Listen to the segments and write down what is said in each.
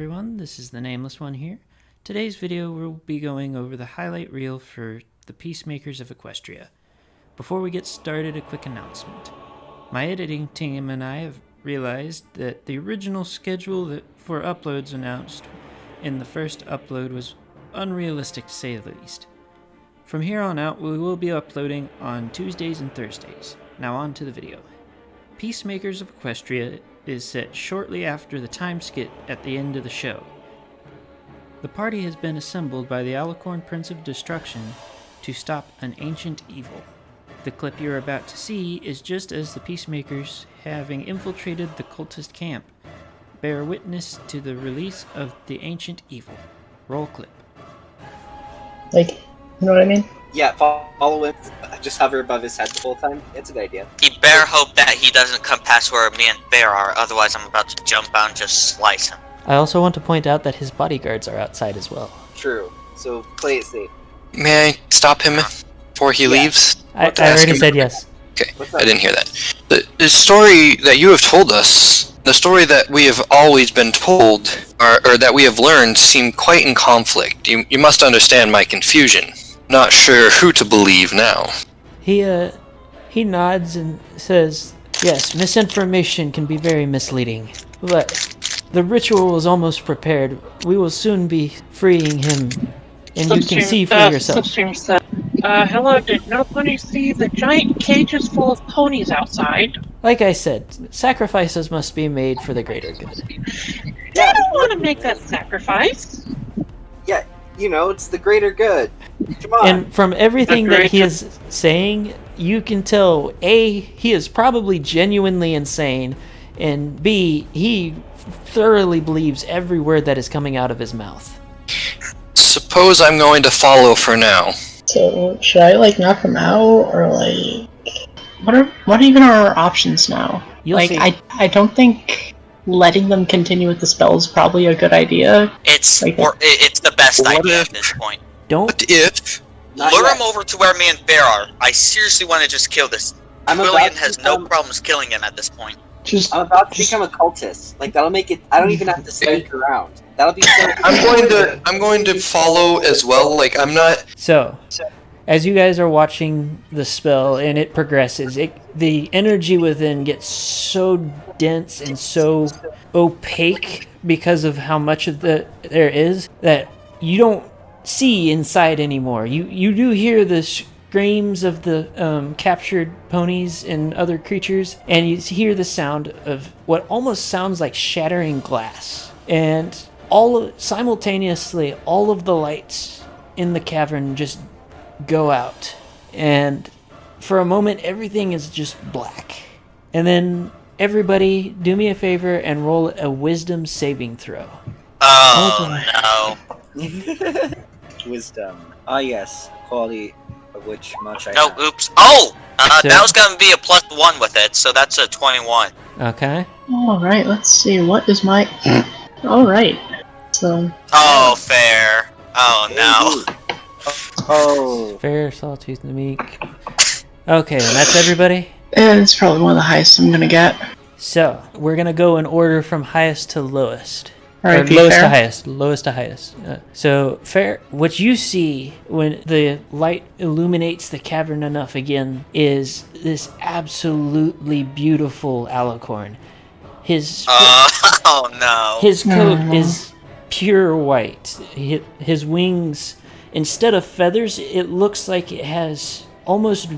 everyone, this is the Nameless one here. Today's video we'll be going over the highlight reel for the Peacemakers of Equestria. Before we get started, a quick announcement. My editing team and I have realized that the original schedule for uploads announced in the first upload was unrealistic to say the least. From here on out, we will be uploading on Tuesdays and Thursdays. Now on to the video. Peacemakers of Equestria is set shortly after the time skip at the end of the show. The party has been assembled by the Alicorn Prince of Destruction to stop an ancient evil. The clip you're about to see is just as the Peacemakers, having infiltrated the cultist camp, bear witness to the release of the ancient evil. Roll clip. Like, you know what I mean? Yeah, follow it. Just hover above his head the whole time. It's a good idea. He better hope that he doesn't come past where me and Bear are, otherwise I'm about to jump out and just slice him. I also want to point out that his bodyguards are outside as well. True. So play it safe. May I stop him before he leaves? I already said yes. Okay, I didn't hear that. The story that you have told us, the story that we have always been told, or that we have learned, seem quite in conflict. You must understand my confusion. Not sure who to believe now. He nods and says, yes, misinformation can be very misleading, but the ritual is almost prepared. We will soon be freeing him, and you can see for yourself. Hello, did nobody see the giant cages full of ponies outside? Like I said, sacrifices must be made for the greater good. I don't want to make that sacrifice. Yeah, you know, it's the greater good. Come on. And from everything that he is saying, you can tell, A, he is probably genuinely insane, and B, he thoroughly believes every word that is coming out of his mouth. Suppose I'm going to follow for now. So, should I, knock him out, or, what even are our options now? You'll see. I don't think letting them continue with the spell is probably a good idea. It's the best idea at this point. What if? Lure him over to where me and Bear are. I seriously want to just kill this. Quillian has no problems killing him at this point. I'm about to become a cultist. That'll make it. I don't even have to sneak around. That'll be so. I'm going to follow as well. I'm not. So, as you guys are watching the spell and it progresses, the energy within gets so dense and so opaque because of how much of there is that you don't see inside anymore. You do hear the screams of the captured ponies and other creatures, and you hear the sound of what almost sounds like shattering glass. And simultaneously, all of the lights in the cavern just go out, and for a moment everything is just black. And then everybody, do me a favor and roll a wisdom saving throw. Oh no. Wisdom. Ah yes, quality of which much I No, have. oops. Oh! That was going to be a +1 with it, so that's a 21. Okay. Alright, let's see, what is my... Alright, so... Oh, fair. Oh no. Oh. Fair, sawtooth, and meek. Okay, and that's everybody? And it's probably one of the highest I'm gonna get. So, we're gonna go in order from highest to lowest. Alright, Or lowest fair. to highest. Lowest to highest. So, fair. What you see when the light illuminates the cavern enough again is this absolutely beautiful Alicorn. His Oh no. his coat is pure white. His wings, instead of feathers, it looks like it has almost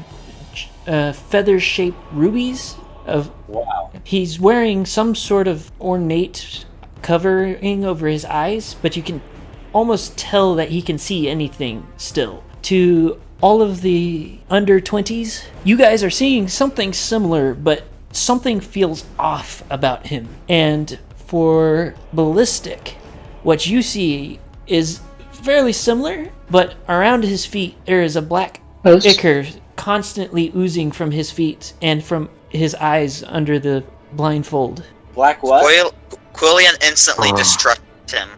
feather-shaped rubies. Wow. He's wearing some sort of ornate covering over his eyes, but you can almost tell that he can see anything still. To all of the under 20s, you guys are seeing something similar, but something feels off about him. And for Ballistic, what you see is fairly similar, but around his feet there is a black Post? ichor constantly oozing from his feet and from his eyes under the blindfold. Black what? Quillian instantly distrusts him.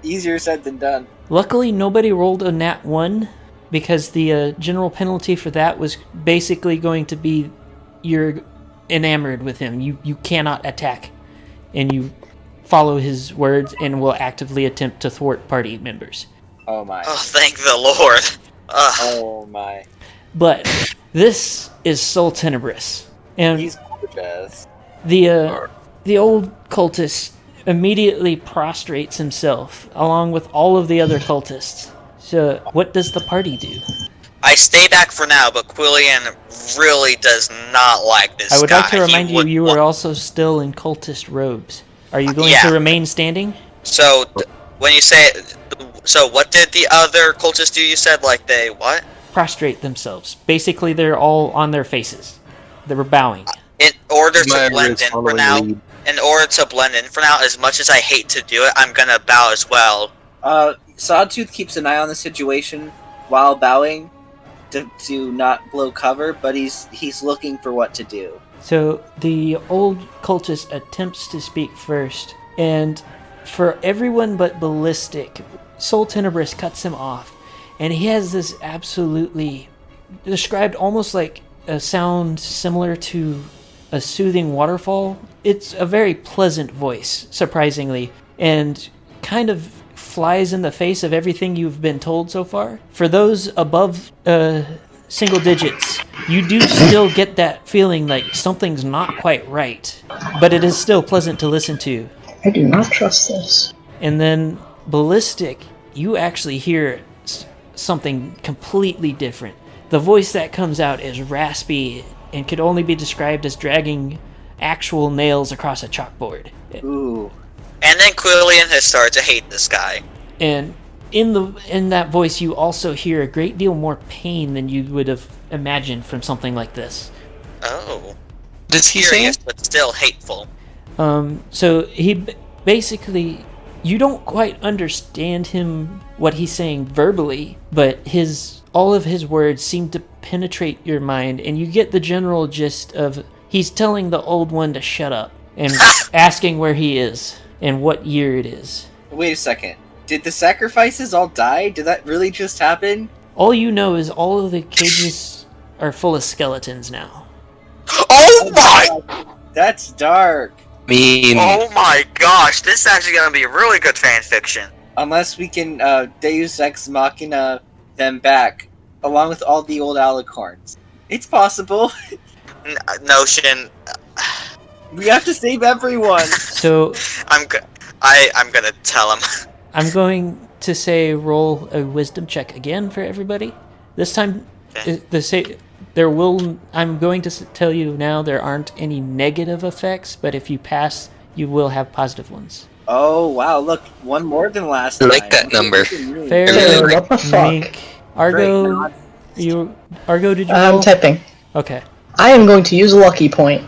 Easier said than done. Luckily, nobody rolled a nat 1, because the general penalty for that was basically going to be you're enamored with him. You cannot attack, and you follow his words and will actively attempt to thwart party members. Oh my. Oh, thank the Lord. Oh my. But this is Soul Tenebris, and He's gorgeous. the old cultist immediately prostrates himself along with all of the other cultists. So what does the party do? I stay back for now, but Quillian really does not like this guy. I would like to remind you are also still in cultist robes. Are you going to remain standing? So, when you say... So, what did the other cultists do? You said, like, they what? Prostrate themselves. Basically, they're all on their faces. They were bowing. In order to blend in for now, as much as I hate to do it, I'm gonna bow as well. Sawtooth keeps an eye on the situation while bowing to not blow cover, but he's looking for what to do. So the old cultist attempts to speak first, and for everyone but Ballistic, Soul Tenebris cuts him off, and he has this absolutely described almost like a sound similar to a soothing waterfall. It's a very pleasant voice, surprisingly, and kind of flies in the face of everything you've been told so far. For those above single digits, you do still get that feeling like something's not quite right, but it is still pleasant to listen to. I do not trust this. And then Ballistic, you actually hear something completely different. The voice that comes out is raspy and could only be described as dragging actual nails across a chalkboard. Ooh. And then Quillian has started to hate this guy. And in that voice, you also hear a great deal more pain than you would have imagined from something like this. Oh. Does he say Curious, it? but still hateful. So he basically, you don't quite understand him, what he's saying verbally, but all of his words seem to penetrate your mind, and you get the general gist of he's telling the old one to shut up and asking where he is and what year it is. Wait a second. Did the sacrifices all die? Did that really just happen? All you know is all of the cages are full of skeletons now. Oh my! That's dark. Oh my gosh, this is actually gonna be really good fan fiction. Unless we can Deus Ex Machina them back, along with all the old alicorns. It's possible. Notion. We have to save everyone. So I'm gonna tell him. I'm going to say roll a wisdom check again for everybody. This time, I'm going to tell you now there aren't any negative effects, but if you pass, you will have positive ones. Oh wow! Look, one more than last time. I like that number. Fair. What the fuck? Argo, Argo, did you I'm roll? typing. Okay. I am going to use a lucky point,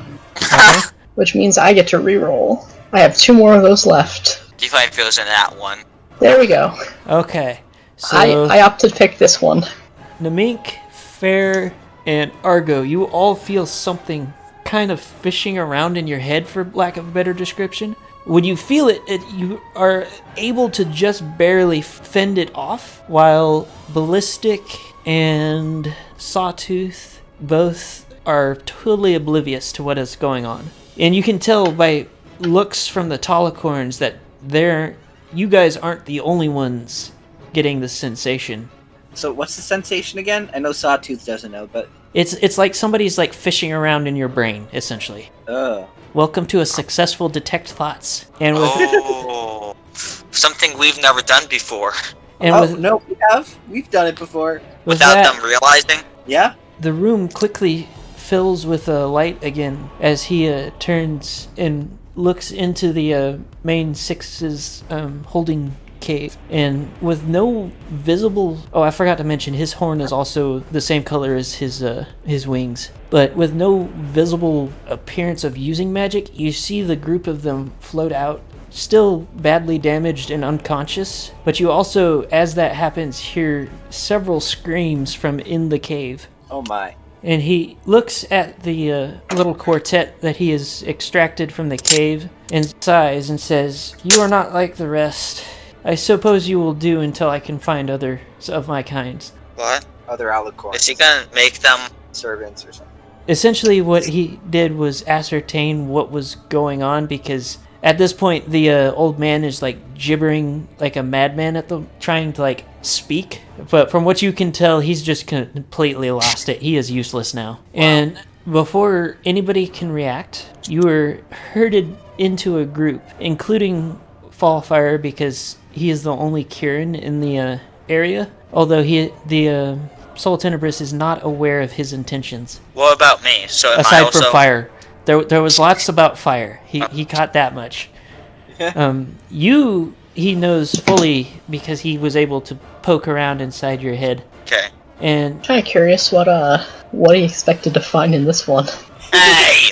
which means I get to reroll. I have 2 more of those left. D5 goes in that one. There we go. Okay. So I opted to pick this one. Namink, Fair, and Argo, you all feel something kind of fishing around in your head, for lack of a better description. When you feel it, you are able to just barely fend it off, while Ballistic and Sawtooth both are totally oblivious to what is going on. And you can tell by looks from the Talicorns that you guys aren't the only ones getting the sensation. So what's the sensation again? I know Sawtooth doesn't know, but... It's like somebody's like fishing around in your brain, essentially. Welcome to a successful detect thoughts. And with something we've never done before. And no, we've done it before. Without them realizing? Yeah. The room quickly fills with a light again as he turns and looks into the main Six's holding cave, and with no visible... Oh, I forgot to mention, his horn is also the same color as his wings. But with no visible appearance of using magic, you see the group of them float out, still badly damaged and unconscious. But you also, as that happens, hear several screams from in the cave. Oh my. And he looks at the little quartet that he has extracted from the cave and sighs and says, "You are not like the rest. I suppose you will do until I can find others of my kind." What? Other alicorns. Is he gonna make them servants or something? Essentially what he did was ascertain what was going on, because At this point, the old man is like gibbering like a madman trying to like speak. But from what you can tell, he's just completely lost it. He is useless now. Wow. And before anybody can react, you are herded into a group, including Fallfire, because he is the only Kieran in the area. Although the Soul Tenebris is not aware of his intentions. What about me? So aside from fire. There was lots about fire. He caught that much. He knows fully because he was able to poke around inside your head. Okay. And kind of curious what he expected to find in this one. Hey!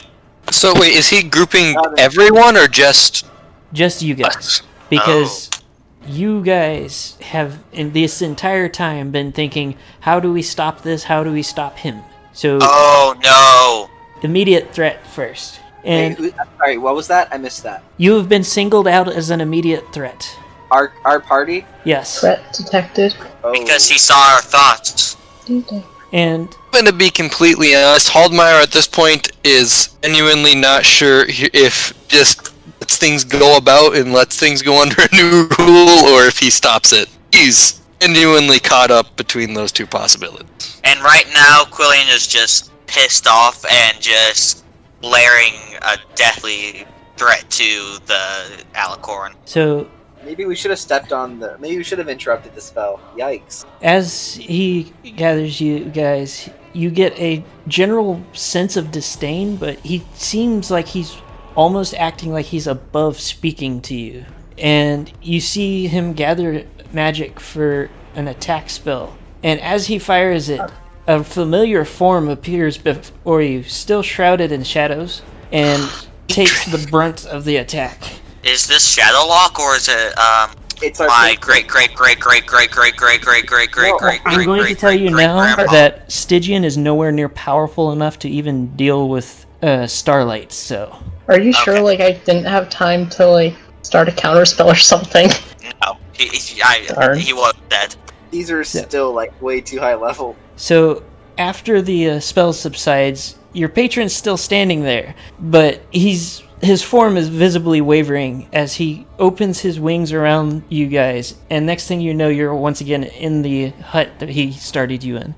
So wait, is he grouping everyone or just you guys? Because you guys have in this entire time been thinking, how do we stop this? How do we stop him? So oh no. Immediate threat first. And sorry, what was that? I missed that. You have been singled out as an immediate threat. Our party? Yes. Threat detected. Because he saw our thoughts. And I'm going to be completely honest, Haldmeyer at this point is genuinely not sure if just lets things go about and lets things go under a new rule, or if he stops it. He's genuinely caught up between those two possibilities. And right now, Quillian is just pissed off and just blaring a deathly threat to the Alicorn. So maybe we should have maybe we should have interrupted the spell. Yikes. As he gathers you guys, you get a general sense of disdain, but he seems like he's almost acting like he's above speaking to you. And you see him gather magic for an attack spell. And as he fires it, a familiar form appears before you, still shrouded in shadows, and takes the brunt of the attack. Is this Shadowlock, or is it it's my great? I'm going to tell you now that Stygian is nowhere near powerful enough to even deal with Starlight. So, are you sure? Like, I didn't have time to like start a counterspell or something. No, he was dead. These are still like way too high level. So after the spell subsides, your patron's still standing there, but his form is visibly wavering as he opens his wings around you guys, and next thing you know, you're once again in the hut that he started you in.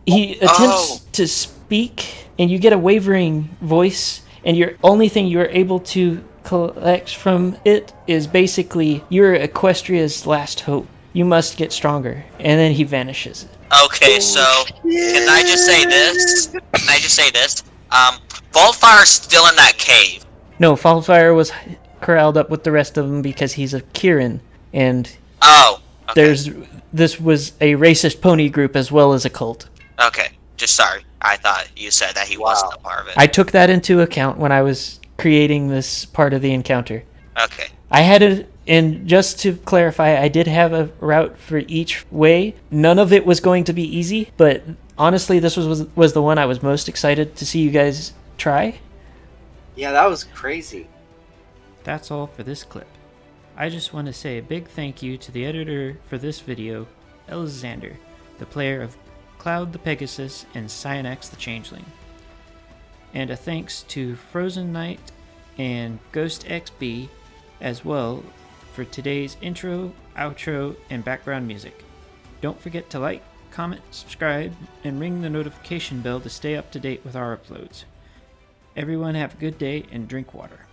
He attempts to speak, and you get a wavering voice, and your only thing you're able to collect from it is basically, you're Equestria's last hope. You must get stronger. And then he vanishes. Okay, so can I just say this? Vaultfire's still in that cave. No, Fallfire was corralled up with the rest of them because he's a Kieran, and this was a racist pony group as well as a cult. Okay, just sorry. I thought you said that he wasn't a part of it. I took that into account when I was creating this part of the encounter. Okay. I had and just to clarify, I did have a route for each way. None of it was going to be easy, but honestly, this was the one I was most excited to see you guys try. Yeah, that was crazy. That's all for this clip. I just want to say a big thank you to the editor for this video, Elizander, the player of Cloud the Pegasus and Cyanax the Changeling. And a thanks to Frozen Knight and Ghost XB as well for today's intro, outro, and background music. Don't forget to like, comment, subscribe, and ring the notification bell to stay up to date with our uploads. Everyone have a good day and drink water.